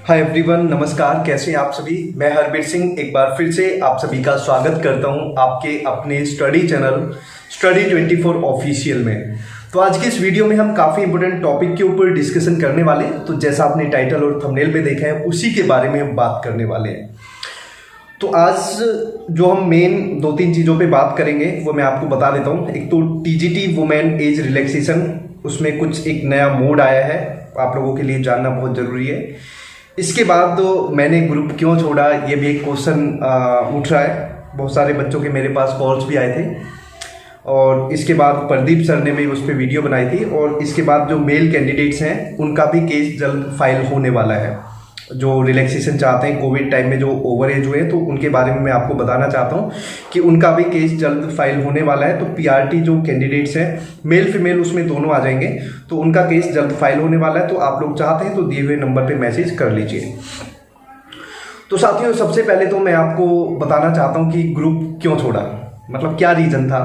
Hi everyone, नमस्कार। कैसे हैं आप सभी। मैं हरबीर सिंह एक बार फिर से आप सभी का स्वागत करता हूं आपके अपने स्टडी चैनल स्टडी 24 ऑफिशियल में। तो आज की इस वीडियो में हम काफ़ी इंपॉर्टेंट टॉपिक के ऊपर डिस्कशन करने वाले हैं। तो जैसा आपने टाइटल और थंबनेल पे देखा है उसी के बारे में हम बात करने वाले हैं। तो आज जो हम मेन 2-3 चीज़ों पे बात करेंगे वो मैं आपको बता देता हूँ। एक तो टीजीटी वुमेन एज रिलैक्सेशन, उसमें कुछ एक नया मोड आया है, आप लोगों के लिए जानना बहुत ज़रूरी है। इसके बाद तो मैंने ग्रुप क्यों छोड़ा, ये भी एक क्वेश्चन उठ रहा है। बहुत सारे बच्चों के मेरे पास कॉल्स भी आए थे और इसके बाद प्रदीप सर ने भी उस पर वीडियो बनाई थी। और इसके बाद जो मेल कैंडिडेट्स हैं उनका भी केस जल्द फाइल होने वाला है। जो रिलैक्सेशन चाहते हैं कोविड टाइम में जो ओवर एज हुए, तो उनके बारे में मैं आपको बताना चाहता हूं कि उनका भी केस जल्द फाइल होने वाला है। तो पीआरटी जो कैंडिडेट्स हैं मेल फीमेल उसमें दोनों आ जाएंगे, तो उनका केस जल्द फाइल होने वाला है। तो आप लोग चाहते हैं तो दिए हुए नंबर पे मैसेज कर लीजिए। तो साथियों, सबसे पहले तो मैं आपको बताना चाहता हूँ कि ग्रुप क्यों छोड़ा, मतलब क्या रीज़न था।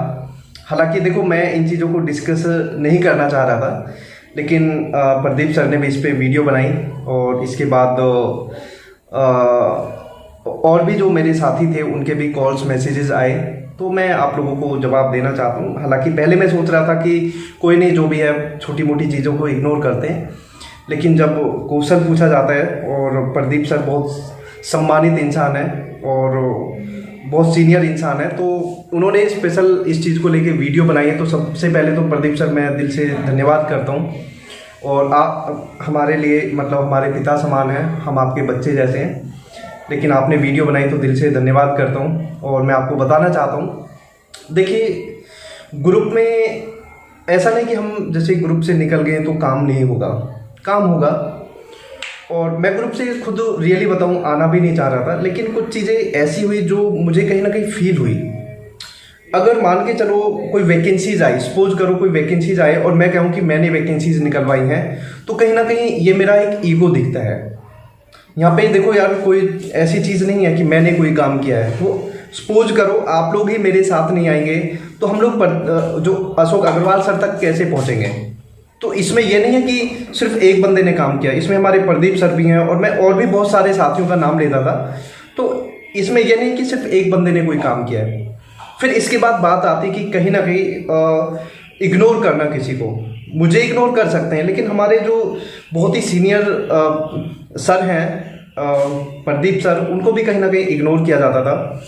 हालांकि देखो, मैं इन चीज़ों को डिस्कस नहीं करना चाह रहा था, लेकिन प्रदीप सर ने भी इस पर वीडियो बनाई और इसके बाद और भी जो मेरे साथी थे उनके भी कॉल्स मैसेजेस आए, तो मैं आप लोगों को जवाब देना चाहता हूँ। हालांकि पहले मैं सोच रहा था कि कोई नहीं, जो भी है छोटी मोटी चीज़ों को इग्नोर करते हैं, लेकिन जब क्वेश्चन पूछा जाता है और प्रदीप सर बहुत सम्मानित इंसान है और बहुत सीनियर इंसान है, तो उन्होंने स्पेशल इस चीज़ को लेके वीडियो बनाई है। तो सबसे पहले तो प्रदीप सर मैं दिल से धन्यवाद करता हूँ। और आप हमारे लिए मतलब हमारे पिता समान हैं, हम आपके बच्चे जैसे हैं, लेकिन आपने वीडियो बनाई तो दिल से धन्यवाद करता हूँ। और मैं आपको बताना चाहता हूँ, देखिए ग्रुप में ऐसा नहीं कि हम जैसे ग्रुप से निकल गए तो काम नहीं होगा, काम होगा। और मैं ग्रुप से खुद रियली बताऊं आना भी नहीं चाह रहा था, लेकिन कुछ चीज़ें ऐसी हुई जो मुझे कहीं ना कहीं फील हुई। अगर मान के चलो कोई वैकेंसीज आई, सपोज करो कोई वैकेंसीज आए और मैं कहूँ कि मैंने वैकेंसीज निकलवाई हैं, तो कहीं ना कहीं ये मेरा एक ईगो दिखता है। यहाँ पे देखो यार, कोई ऐसी चीज़ नहीं है कि मैंने कोई काम किया है। वो सपोज करो आप लोग ही मेरे साथ नहीं आएंगे तो हम लोग जो अशोक अग्रवाल सर तक कैसे पहुँचेंगे। तो इसमें यह नहीं है कि सिर्फ एक बंदे ने काम किया, इसमें हमारे प्रदीप सर भी हैं और मैं और भी बहुत सारे साथियों का नाम लेता था। तो इसमें यह नहीं कि सिर्फ एक बंदे ने कोई काम किया है। फिर इसके बाद बात आती कि कहीं ना कहीं इग्नोर करना किसी को, मुझे इग्नोर कर सकते हैं, लेकिन हमारे जो बहुत ही सीनियर सर हैं प्रदीप सर, उनको भी कहीं ना कहीं इग्नोर किया जाता था।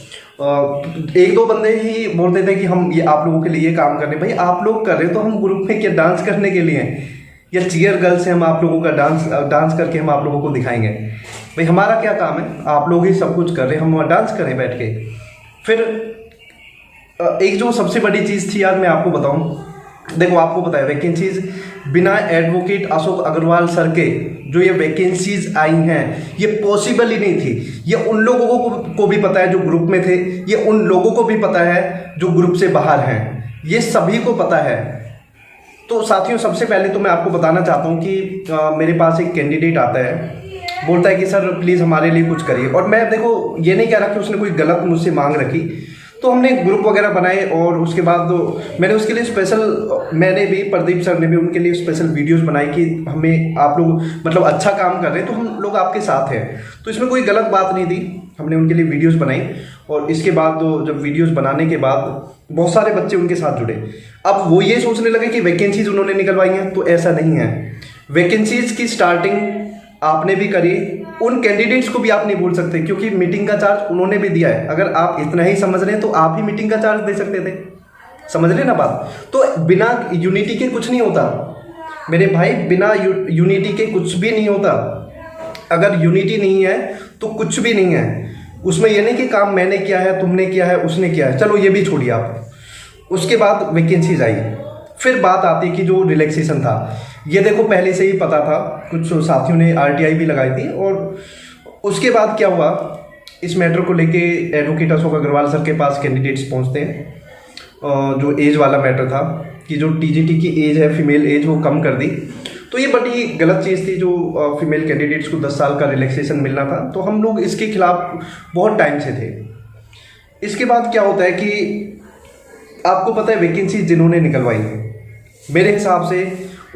एक दो बंदे ही बोलते थे कि हम ये आप लोगों के लिए ये काम करने। भाई आप लोग कर रहे हो तो हम ग्रुप में क्या डांस करने के लिए हैं या चीयर गर्ल्स से हम आप लोगों का डांस करके हम आप लोगों को दिखाएंगे। भाई हमारा क्या काम है, आप लोग ही सब कुछ कर रहे हैं, हम डांस करें बैठ के। फिर एक जो सबसे बड़ी चीज़ थी यार, मैं आपको बताऊं, देखो आपको पता है वैकेंसीज बिना एडवोकेट अशोक अग्रवाल सर के जो ये वैकेंसीज आई हैं ये पॉसिबल ही नहीं थी। ये उन लोगों को भी पता है जो ग्रुप में थे, ये उन लोगों को भी पता है जो ग्रुप से बाहर हैं, ये सभी को पता है। तो साथियों, सबसे पहले तो मैं आपको बताना चाहता हूँ कि मेरे पास एक कैंडिडेट आता है, बोलता है कि सर प्लीज़ हमारे लिए कुछ करिए। और मैं देखो ये नहीं कह रहा कि उसने कोई गलत मुझसे मांग रखी। तो हमने ग्रुप वगैरह बनाए और उसके बाद तो मैंने उसके लिए स्पेशल, मैंने भी प्रदीप सर ने भी उनके लिए स्पेशल वीडियोस बनाई कि हमें आप लोग मतलब अच्छा काम कर रहे हैं तो हम लोग आपके साथ हैं। तो इसमें कोई गलत बात नहीं थी, हमने उनके लिए वीडियोस बनाई। और इसके बाद तो जब वीडियोस बनाने के बाद बहुत सारे बच्चे उनके साथ जुड़े। अब वो ये सोचने लगे कि वैकेंसीज उन्होंने निकलवाई हैं, तो ऐसा नहीं है। वैकेंसीज की स्टार्टिंग आपने भी करी, उन कैंडिडेट्स को भी आप नहीं बोल सकते क्योंकि मीटिंग का चार्ज उन्होंने भी दिया है। अगर आप इतना ही समझ रहे हैं तो आप ही मीटिंग का चार्ज दे सकते थे, समझ रहे ना बात। तो बिना यूनिटी के कुछ नहीं होता मेरे भाई, बिना यूनिटी के कुछ भी नहीं होता। अगर यूनिटी नहीं है तो कुछ भी नहीं है। उसमें यह नहीं कि काम मैंने किया है, तुमने किया है, उसने किया है, चलो ये भी छोड़िए आप। उसके बाद वैकेंसीज आई, फिर बात आती कि जो रिलैक्सेशन था, ये देखो पहले से ही पता था, कुछ साथियों ने आरटीआई भी लगाई थी। और उसके बाद क्या हुआ, इस मैटर को लेके एडवोकेट अशोक अग्रवाल सर के पास कैंडिडेट्स पहुंचते हैं। जो एज वाला मैटर था कि जो टीजीटी की एज है, फीमेल एज, वो कम कर दी। तो ये बड़ी गलत चीज़ थी, जो फीमेल कैंडिडेट्स को 10 साल का रिलैक्सेशन मिलना था। तो हम लोग इसके खिलाफ बहुत टाइम से थे। इसके बाद क्या होता है कि आपको पता है वैकेंसी जिन्होंने निकलवाई है, मेरे हिसाब से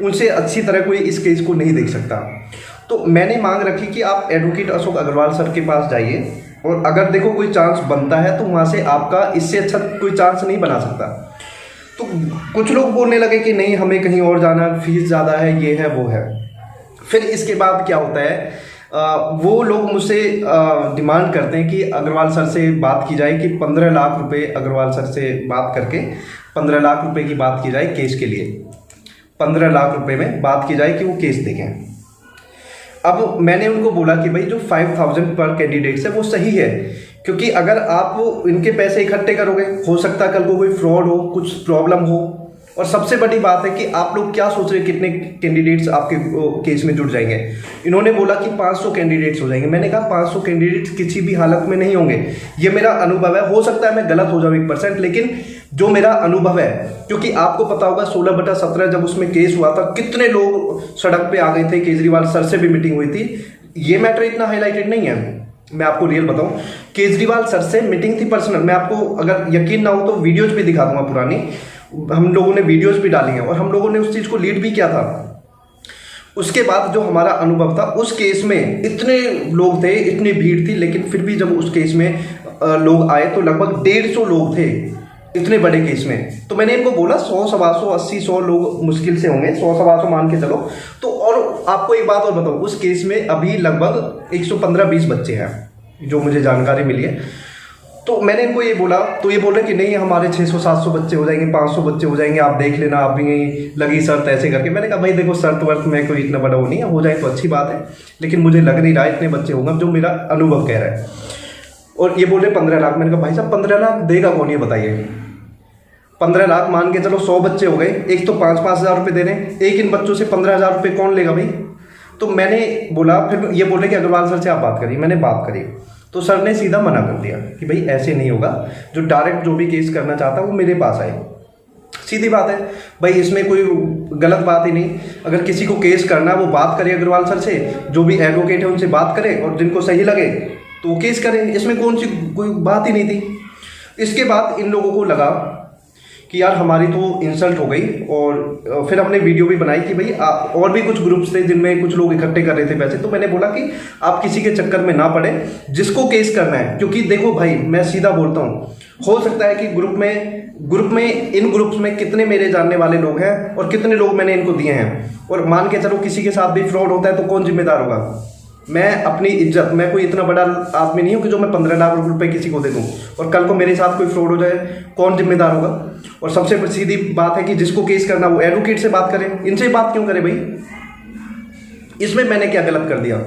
उनसे अच्छी तरह कोई इस केस को नहीं देख सकता। तो मैंने मांग रखी कि आप एडवोकेट अशोक अग्रवाल सर के पास जाइए, और अगर देखो कोई चांस बनता है तो वहाँ से आपका इससे अच्छा कोई चांस नहीं बना सकता। तो कुछ लोग बोलने लगे कि नहीं हमें कहीं और जाना, फीस ज़्यादा है, ये है वो है। फिर इसके बाद क्या होता है, वो लोग मुझसे डिमांड करते हैं कि अग्रवाल सर से बात की जाए कि 15 लाख रुपए अग्रवाल सर से बात करके 15 लाख रुपए की बात की जाए केस के लिए, 15 लाख रुपए में बात की जाए कि वो केस देखें। अब मैंने उनको बोला कि भाई जो 5000 पर कैंडिडेट्स है वो सही है, क्योंकि अगर आप इनके पैसे इकट्ठे करोगे हो सकता है कल को कोई फ्रॉड हो, कुछ प्रॉब्लम हो। और सबसे बड़ी बात है कि आप लोग क्या सोच रहे हैं कितने कैंडिडेट्स आपके केस में जुड़ जाएंगे। इन्होंने बोला कि 500 कैंडिडेट्स हो जाएंगे। मैंने कहा 500 कैंडिडेट्स किसी भी हालत में नहीं होंगे, ये मेरा अनुभव है। हो सकता है मैं गलत हो जाऊँ 1%, लेकिन जो मेरा अनुभव है, क्योंकि आपको पता होगा 16/17 जब उसमें केस हुआ था कितने लोग सड़क पे आ गए थे, केजरीवाल सर से भी मीटिंग हुई थी। ये मैटर इतना हाईलाइटेड नहीं है, मैं आपको रियल बताऊं, केजरीवाल सर से मीटिंग थी पर्सनल। मैं आपको अगर यकीन ना हो तो वीडियोज भी दिखा दूंगा पुरानी, हम लोगों ने वीडियोज भी डाली हैं और हम लोगों ने उस चीज़ को लीड भी किया था। उसके बाद जो हमारा अनुभव था, उस केस में इतने लोग थे, इतनी भीड़ थी, लेकिन फिर भी जब उस केस में लोग आए तो लगभग 150 लोग थे इतने बड़े केस में। तो मैंने इनको बोला 100 सवा 100 80 100 लोग मुश्किल से होंगे, 100 सवा 100 मान के चलो। तो और आपको एक बात और बताऊँ, उस केस में अभी लगभग 115-20 बच्चे हैं जो मुझे जानकारी मिली है। तो मैंने इनको ये बोला, तो ये बोल रहे कि नहीं हमारे 600-700 बच्चे हो जाएंगे, 500 बच्चे हो जाएंगे, आप देख लेना, आप भी लगी शर्त ऐसे करके। मैंने कहा भाई देखो शर्त वर्त में कोई इतना बड़ा वो नहीं है, हो जाए तो अच्छी बात है, लेकिन मुझे लग नहीं रहा इतने बच्चे होंगे जो मेरा अनुभव कह रहा है। और ये बोल रहे 15 लाख। मैंने कहा भाई साहब 15 लाख देगा कौन, ये बताइए। 15 लाख मान के चलो 100 बच्चे हो गए, एक तो 5-5 हज़ार रुपये दे रहे हैं, एक इन बच्चों से 15,000 रुपये कौन लेगा भाई। तो मैंने बोला, फिर ये बोले कि अग्रवाल सर से आप बात करिए। मैंने बात करी तो सर ने सीधा मना कर दिया कि भाई ऐसे नहीं होगा, जो डायरेक्ट जो भी केस करना चाहता है वो मेरे पास आए। सीधी बात है भाई, इसमें कोई गलत बात ही नहीं। अगर किसी को केस करना है वो बात करे अग्रवाल सर से, जो भी एडवोकेट है उनसे बात करे, और जिनको सही लगे तो वो केस करें, इसमें कौन सी कोई बात ही नहीं थी। इसके बाद इन लोगों को लगा कि यार हमारी तो इंसल्ट हो गई, और फिर हमने वीडियो भी बनाई कि भाई और भी कुछ ग्रुप्स थे जिनमें कुछ लोग इकट्ठे कर रहे थे पैसे। तो मैंने बोला कि आप किसी के चक्कर में ना पड़े, जिसको केस करना है, क्योंकि देखो भाई मैं सीधा बोलता हूँ, हो सकता है कि ग्रुप में इन ग्रुप्स में कितने मेरे जानने वाले लोग हैं और कितने लोग मैंने इनको दिए हैं, और मान के चलो किसी के साथ भी फ्रॉड होता है तो कौन जिम्मेदार होगा। मैं अपनी इज्जत, मैं कोई इतना बड़ा आदमी नहीं हूँ कि जो मैं 15 लाख रुपए किसी को दे दूँ और कल को मेरे साथ कोई फ्रॉड हो जाए, कौन जिम्मेदार होगा। और सबसे सीधी बात है कि जिसको केस करना वो एडवोकेट से बात करे, इनसे बात क्यों करे भाई। इसमें मैंने क्या गलत कर दिया।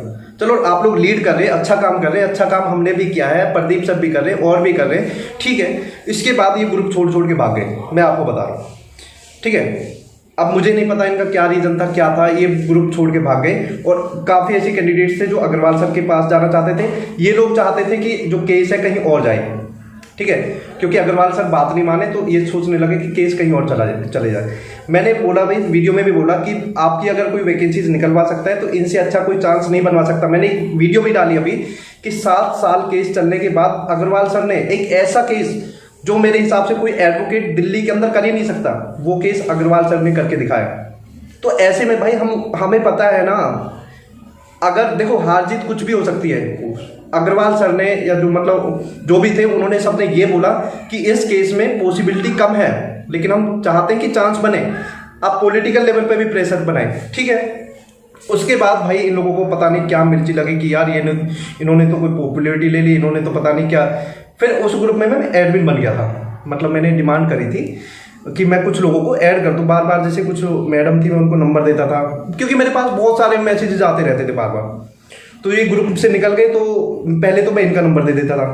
चलो आप लोग लीड कर रहे हैं, अच्छा काम कर रहे हैं, अच्छा काम हमने भी किया है, प्रदीप सर भी कर रहे हैं और भी कर रहे हैं, ठीक है। इसके बाद ये ग्रुप छोड़ के भाग गए, मैं आपको बता रहा हूँ, ठीक है। अब मुझे नहीं पता इनका क्या रीज़न था, क्या था, ये ग्रुप छोड़ के भाग गए। और काफ़ी ऐसे कैंडिडेट्स थे जो अग्रवाल सर के पास जाना चाहते थे। ये लोग चाहते थे कि जो केस है कहीं और जाए, ठीक है, क्योंकि अग्रवाल सर बात नहीं माने तो ये सोचने लगे कि केस कहीं और चले जाए। मैंने बोला भाई, वीडियो में भी बोला कि आपकी अगर कोई वैकेंसीज निकलवा सकता है तो इनसे अच्छा कोई चांस नहीं बनवा सकता। मैंने एक वीडियो भी डाली अभी कि 7 साल केस चलने के बाद अग्रवाल सर ने एक ऐसा केस जो मेरे हिसाब से कोई एडवोकेट दिल्ली के अंदर कर ही नहीं सकता, वो केस अग्रवाल सर ने करके दिखाया। तो ऐसे में भाई हमें पता है ना, अगर देखो हार जीत कुछ भी हो सकती है। अग्रवाल सर ने या जो भी थे उन्होंने सबने ये बोला कि इस केस में पॉसिबिलिटी कम है, लेकिन हम चाहते हैं कि चांस बने, आप पॉलिटिकल लेवल पे भी प्रेशर बनाए, ठीक है। उसके बाद भाई इन लोगों को पता नहीं क्या मिर्ची लगी कि यार इन्होंने तो कोई पॉपुलैरिटी ले ली, इन्होंने तो पता नहीं क्या। फिर उस ग्रुप में मैं एडमिन बन गया था, मैंने डिमांड करी थी कि मैं कुछ लोगों को ऐड कर दूं। बार बार जैसे कुछ मैडम थी मैं उनको नंबर देता था, क्योंकि मेरे पास बहुत सारे मैसेजेस आते रहते थे बार बार। तो ये ग्रुप से निकल गए तो पहले तो मैं इनका नंबर दे देता था,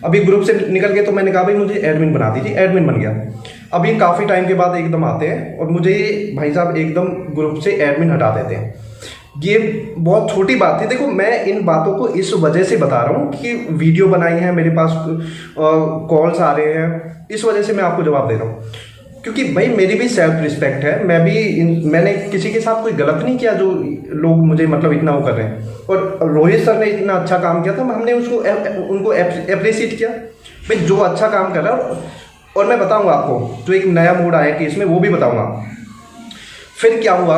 अभी ग्रुप से निकल गए तो मैंने कहा भाई मुझे एडमिन बना दीजिए, एडमिन बन गया। अब ये काफ़ी टाइम के बाद एकदम आते हैं और मुझे भाई साहब एकदम ग्रुप से एडमिन हटा देते हैं। ये बहुत छोटी बात थी। देखो मैं इन बातों को इस वजह से बता रहा हूँ कि वीडियो बनाई है, मेरे पास कॉल्स आ रहे हैं, इस वजह से मैं आपको जवाब दे रहा हूँ, क्योंकि भाई मेरी भी सेल्फ रिस्पेक्ट है। मैंने किसी के साथ कोई गलत नहीं किया जो लोग मुझे इतना वो कर रहे हैं। और रोहित सर ने इतना अच्छा काम किया था, हमने उनको अप्रिशिएट किया भाई, जो अच्छा काम कर रहा है। और मैं बताऊँगा आपको जो एक नया मोड आया केस में, वो भी बताऊँगा। फिर क्या हुआ,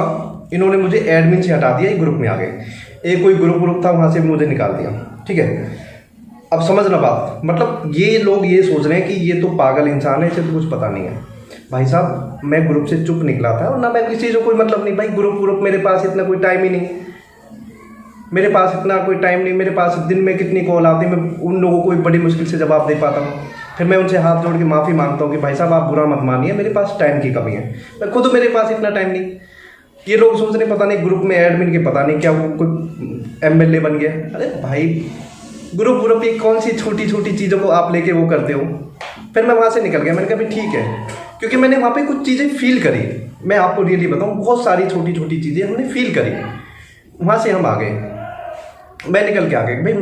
इन्होंने मुझे एडमिन से हटा दिया, एक ग्रुप में आ गए। एक कोई ग्रुप था, वहाँ से मुझे निकाल दिया। ठीक है, अब समझना बात, मतलब ये लोग ये सोच रहे हैं कि ये तो पागल इंसान है, इसे तो कुछ पता नहीं है। भाई साहब, मैं ग्रुप से चुप निकला था और ना मैं किसी से कोई मतलब नहीं भाई। ग्रुप मेरे पास इतना कोई टाइम ही नहीं, मेरे पास इतना कोई टाइम नहीं। मेरे पास दिन में कितनी कॉल आती है, मैं उन लोगों को बड़ी मुश्किल से जवाब दे पाता हूँ। फिर मैं उनसे हाथ जोड़ के माफ़ी मांगता हूँ कि भाई साहब आप बुरा मत मानिए, मेरे पास टाइम की कमी है, मैं खुद मेरे पास इतना टाइम नहीं। ये लोग सोच रहे पता नहीं ग्रुप में एडमिन के पता नहीं क्या वो कोई MLA बन गया। अरे भाई, ग्रुप ये कौन सी छोटी छोटी चीज़ों को आप लेके वो करते हो। फिर मैं वहाँ से निकल गया, मैंने कहा भाई ठीक है, क्योंकि मैंने वहाँ पे कुछ चीज़ें फील करी। मैं आपको रियली बताऊँ, बहुत सारी छोटी छोटी चीज़ें हमने फील करी, वहाँ से हम आ गए, मैं निकल के आ गया। भाई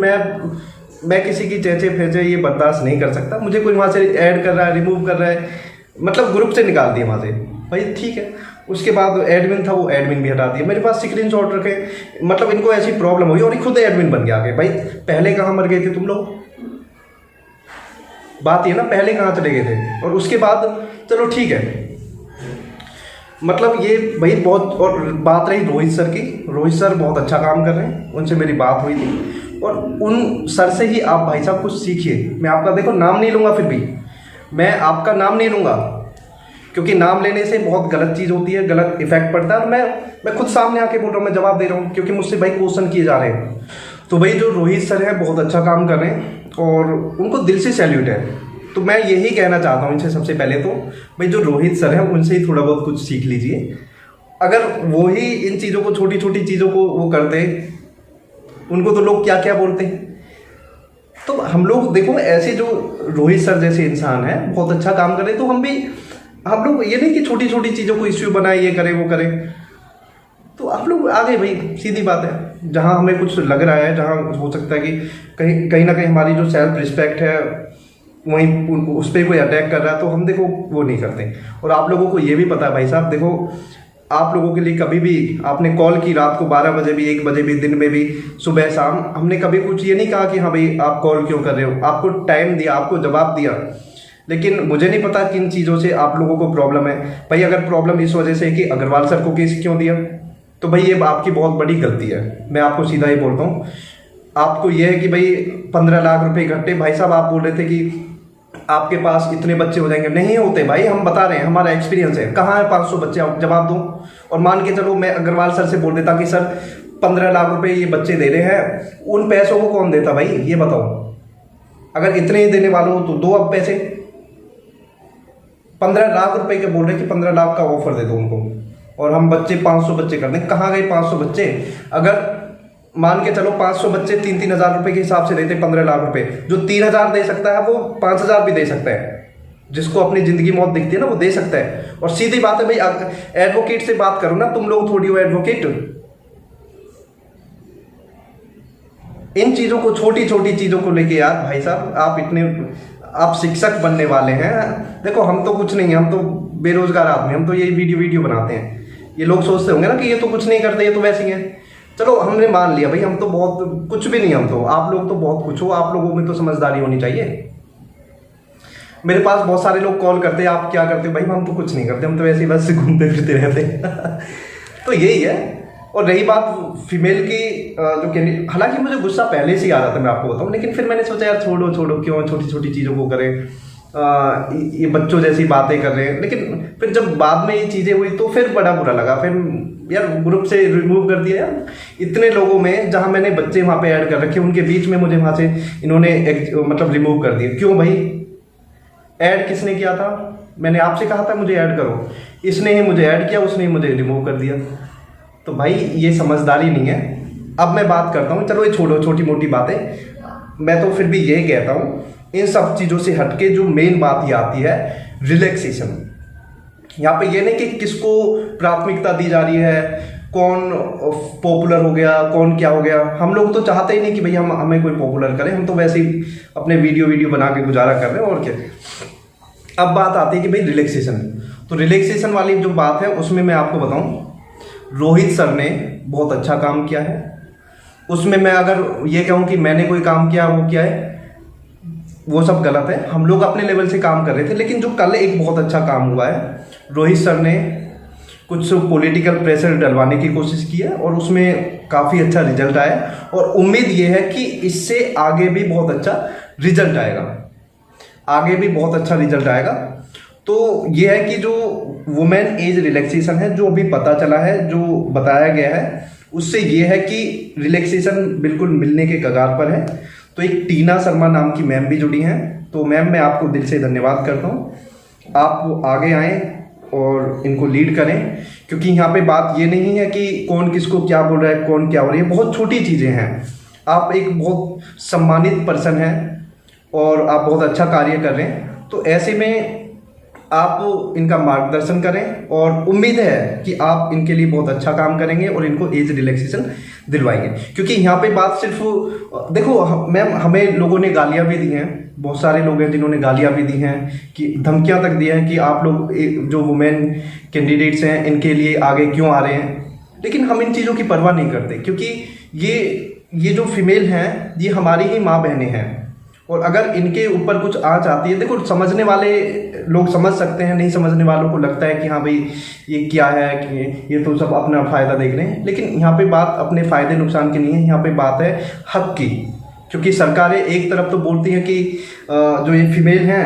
मैं किसी की चेचे फेचे ये बर्दाश्त नहीं कर सकता। मुझे कोई वहाँ से ऐड कर रहा है, रिमूव कर रहा है, मतलब ग्रुप से निकाल दिया वहाँ से, भाई ठीक है। उसके बाद एडमिन था, वो एडमिन भी हटा दिया। मेरे पास स्क्रीनशॉट रखे, मतलब इनको ऐसी प्रॉब्लम हुई और ये खुद एडमिन बन गया आगे। भाई पहले कहाँ मर गए थे तुम लोग, बात ये ना, पहले कहाँ चले गए थे। और उसके बाद चलो ठीक है, मतलब ये भाई बहुत। और बात रही रोहित सर की, रोहित सर बहुत अच्छा काम कर रहे हैं, उनसे मेरी बात हुई थी और उन सर से ही आप भाई साहब कुछ सीखिए। मैं आपका देखो नाम नहीं लूँगा, फिर भी मैं आपका नाम नहीं लूँगा, क्योंकि नाम लेने से बहुत गलत चीज़ होती है, गलत इफेक्ट पड़ता है। और मैं खुद सामने आके बोल रहा हूँ, मैं जवाब दे रहा हूँ, क्योंकि मुझसे भाई क्वेश्चन किए जा रहे हैं। तो भाई जो रोहित सर हैं बहुत अच्छा काम कर रहे हैं और उनको दिल से सैल्यूट है। तो मैं यही कहना चाहता हूँ इनसे, सबसे पहले तो भाई जो रोहित सर हैं उनसे ही थोड़ा बहुत कुछ सीख लीजिए। अगर वो ही इन चीज़ों को, छोटी छोटी चीज़ों को वो करते, उनको तो लोग क्या क्या बोलते हैं। तो हम लोग देखो, ऐसे जो रोहित सर जैसे इंसान हैं बहुत अच्छा काम कर रहे हैं, तो हम लोग ये नहीं कि छोटी छोटी चीज़ों को इश्यू बनाए, ये करें वो करें। तो आप लोग आगे भाई, सीधी बात है, जहाँ हमें कुछ लग रहा है, जहाँ हो सकता है कि कहीं ना कहीं हमारी जो सेल्फ रिस्पेक्ट है वहीं उस पर कोई अटैक कर रहा है, तो हम देखो वो नहीं करते। और आप लोगों को ये भी पता है भाई साहब, देखो आप लोगों के लिए कभी भी आपने कॉल की, रात को 12 बजे भी, 1 बजे भी, दिन में भी, सुबह शाम, हमने कभी कुछ ये नहीं कहा कि हाँ भाई आप कॉल क्यों कर रहे हो। आपको टाइम दिया, आपको जवाब दिया, लेकिन मुझे नहीं पता किन चीज़ों से आप लोगों को प्रॉब्लम है। भाई अगर प्रॉब्लम इस वजह से है कि अग्रवाल सर को केस क्यों दिया, तो भाई ये आपकी बहुत बड़ी गलती है। मैं आपको सीधा ही बोलता हूँ, आपको ये है कि भाई 15 लाख रुपए इकट्ठे, भाई साहब आप बोल रहे थे कि आपके पास इतने बच्चे हो जाएंगे, नहीं होते भाई, हम बता रहे हैं, हमारा एक्सपीरियंस है। कहाँ है 500 बच्चे, आप जवाब दो। और मान के चलो मैं अग्रवाल सर से बोल देता कि सर 15 लाख रुपए ये बच्चे दे रहे हैं, उन पैसों को कौन देता भाई, ये बताओ। अगर इतने ही देने वाले हो तो दो अब पैसे। 15 लाख रुपए के बोल रहे कि 15 लाख का ऑफर दे दो उनको, और हम बच्चे 500 बच्चे कर दें। कहाँ गए 500 बच्चे? अगर मान के चलो 500 बच्चे 3-3 हज़ार रुपए के हिसाब से देते 15 लाख रुपए, जो 3,000 दे सकता है वो 5,000 भी दे सकता है। जिसको अपनी जिंदगी मौत दिखती है ना, वो दे सकता है। और सीधी बात है भाई, एडवोकेट से बात करो ना, तुम लोग थोड़ी हो एडवोकेट। इन चीज़ों को, छोटी छोटी चीज़ों को लेके यार भाई साहब, आप शिक्षक बनने वाले हैं। देखो हम तो कुछ नहीं है, हम तो बेरोजगार आदमी, हम तो यही वीडियो बनाते हैं। ये लोग सोचते होंगे ना कि ये तो कुछ नहीं करते, ये तो वैसे ही हैं। चलो हमने मान लिया भाई, हम तो बहुत कुछ भी नहीं, हम तो, आप लोग तो बहुत कुछ हो। आप लोगों में तो समझदारी होनी चाहिए। मेरे पास बहुत सारे लोग कॉल करते हैं, आप क्या करते हो भाई? हम तो कुछ नहीं करते, हम तो वैसे ही बस घूमते फिरते रहते हैं। तो यही है। और रही बात फीमेल की, जो कैंडिडेट, हालांकि मुझे गुस्सा पहले से ही आ रहा था, मैं आपको बताऊं, लेकिन फिर मैंने सोचा यार छोड़ो, क्यों छोटी छोटी चीज़ों को करें। ये बच्चों जैसी बातें कर रहे हैं। लेकिन फिर जब बाद में ये चीज़ें हुई तो फिर बड़ा बुरा लगा। फिर यार ग्रुप से रिमूव कर दिया यार, इतने लोगों में, जहाँ मैंने बच्चे वहाँ पे ऐड कर रखे, उनके बीच में मुझे वहाँ से इन्होंने मतलब रिमूव कर दिया। क्यों भाई? ऐड किसने किया था? मैंने आपसे कहा था मुझे ऐड करो, इसने ही मुझे ऐड किया, उसने ही मुझे रिमूव कर दिया। तो भाई ये समझदारी नहीं है। अब मैं बात करता हूँ, चलो ये छोड़ो छोटी मोटी बातें, मैं तो फिर भी यही कहता हूँ, इन सब चीज़ों से हटके जो मेन बात ये आती है, रिलैक्सेशन। यहाँ पे ये नहीं कि किसको प्राथमिकता दी जा रही है, कौन पॉपुलर हो गया, कौन क्या हो गया। हम लोग तो चाहते ही नहीं कि भाई हमें कोई पॉपुलर करे, हम तो वैसे ही अपने वीडियो बना के गुजारा कर रहे हैं, और क्या। अब बात आती है कि भाई रिलैक्सेशन। तो रिलैक्सेशन वाली जो बात है, उसमें मैं आपको बताऊं, रोहित सर ने बहुत अच्छा काम किया है। उसमें मैं अगर ये कहूँ कि मैंने कोई काम किया, वो क्या है, वो सब गलत है। हम लोग अपने लेवल से काम कर रहे थे। लेकिन जो कल एक बहुत अच्छा काम हुआ है, रोहित सर ने कुछ पॉलिटिकल प्रेशर डलवाने की कोशिश की है, और उसमें काफ़ी अच्छा रिजल्ट आया और उम्मीद ये है कि इससे आगे भी बहुत अच्छा रिजल्ट आएगा, आगे भी बहुत अच्छा रिजल्ट आएगा। तो ये है कि जो वुमेन एज रिलैक्सेशन है, जो अभी पता चला है, जो बताया गया है, उससे ये है कि रिलैक्सेशन बिल्कुल मिलने के कगार पर है। तो एक टीना शर्मा नाम की मैम भी जुड़ी हैं, तो मैम मैं आपको दिल से धन्यवाद करता हूँ। आप आगे आएँ और इनको लीड करें, क्योंकि यहाँ पे बात ये नहीं है कि कौन किसको क्या बोल रहा है, कौन क्या हो रही है, बहुत छोटी चीज़ें हैं। आप एक बहुत सम्मानित पर्सन हैं और आप बहुत अच्छा कार्य कर रहे हैं, तो ऐसे में आप इनका मार्गदर्शन करें और उम्मीद है कि आप इनके लिए बहुत अच्छा काम करेंगे और इनको एज रिलैक्सेशन दिलवाएंगे। क्योंकि यहाँ पे बात सिर्फ देखो मैम, हमें लोगों ने गालियाँ भी दी हैं, बहुत सारे लोग हैं जिन्होंने गालियाँ भी दी हैं, कि धमकियाँ तक दी हैं कि आप लोग जो वुमेन कैंडिडेट्स हैं इनके लिए आगे क्यों आ रहे हैं। लेकिन हम इन चीज़ों की परवाह नहीं करते, क्योंकि ये जो फीमेल हैं ये हमारी ही माँ बहनें हैं, और अगर इनके ऊपर कुछ आँच आती है, देखो समझने वाले लोग समझ सकते हैं, नहीं समझने वालों को लगता है कि हाँ भाई ये क्या है, कि ये तो सब अपना फ़ायदा देख रहे हैं। लेकिन यहाँ पे बात अपने फ़ायदे नुकसान की नहीं है, यहाँ पे बात है हक की। क्योंकि सरकारें एक तरफ तो बोलती हैं कि जो ये फीमेल हैं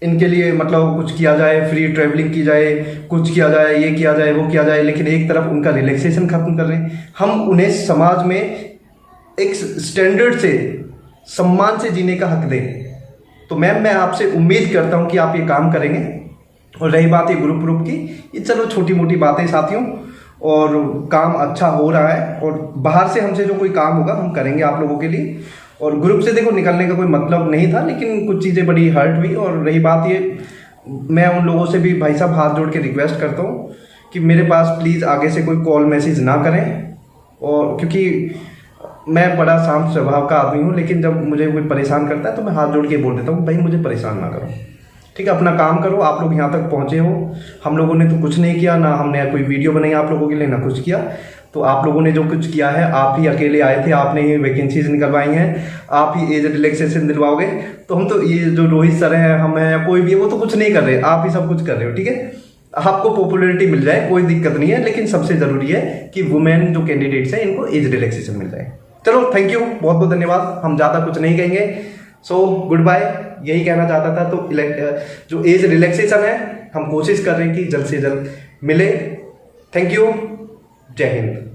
इनके लिए मतलब कुछ किया जाए, फ्री ट्रैवलिंग की जाए, कुछ किया जाए, ये किया जाए, वो किया जाए, लेकिन एक तरफ उनका रिलैक्सेशन खत्म कर रहे हैं। हम उन्हें समाज में एक स्टैंडर्ड से, सम्मान से जीने का हक दें। तो मैम मैं आपसे उम्मीद करता हूं कि आप ये काम करेंगे। और रही बात ये ग्रुप की, ये चलो छोटी मोटी बातें साथियों, और काम अच्छा हो रहा है, और बाहर से हमसे जो कोई काम होगा हम करेंगे आप लोगों के लिए। और ग्रुप से देखो निकलने का कोई मतलब नहीं था, लेकिन कुछ चीज़ें बड़ी हर्ट हुई। और रही बात ये, मैं उन लोगों से भी भाई साहब हाथ जोड़ के रिक्वेस्ट करता हूँ कि मेरे पास प्लीज़ आगे से कोई कॉल मैसेज ना करें, और क्योंकि मैं बड़ा शांत स्वभाव का आदमी हूँ, लेकिन जब मुझे कोई परेशान करता है तो मैं हाथ जोड़ के बोल देता हूँ भाई मुझे परेशान ना करो, ठीक है, अपना काम करो। आप लोग यहाँ तक पहुँचे हो, हम लोगों ने तो कुछ नहीं किया, ना हमने कोई वीडियो बनाई आप लोगों के लिए, ना कुछ किया। तो आप लोगों ने जो कुछ किया है, आप ही अकेले आए थे, आपने ही वैकेंसीज निकलवाई हैं, आप ही एज रिलैक्सेशन दिलवाओगे। तो हम तो ये जो रोहित सर हैं, हम हैं, या कोई भी है, वो तो कुछ नहीं कर रहे, आप ही सब कुछ कर रहे हो, ठीक है। आपको पॉपुलैरिटी मिल जाए कोई दिक्कत नहीं है, लेकिन सबसे ज़रूरी है कि वुमेन जो कैंडिडेट्स हैं इनको एज रिलैक्सेशन मिल जाए। चलो थैंक यू, बहुत बहुत धन्यवाद, हम ज़्यादा कुछ नहीं कहेंगे। सो गुड बाय, यही कहना चाहता था। तो जो एज रिलैक्सेशन है हम कोशिश कर रहे हैं कि जल्द से जल्द मिले। थैंक यू, जय हिंद।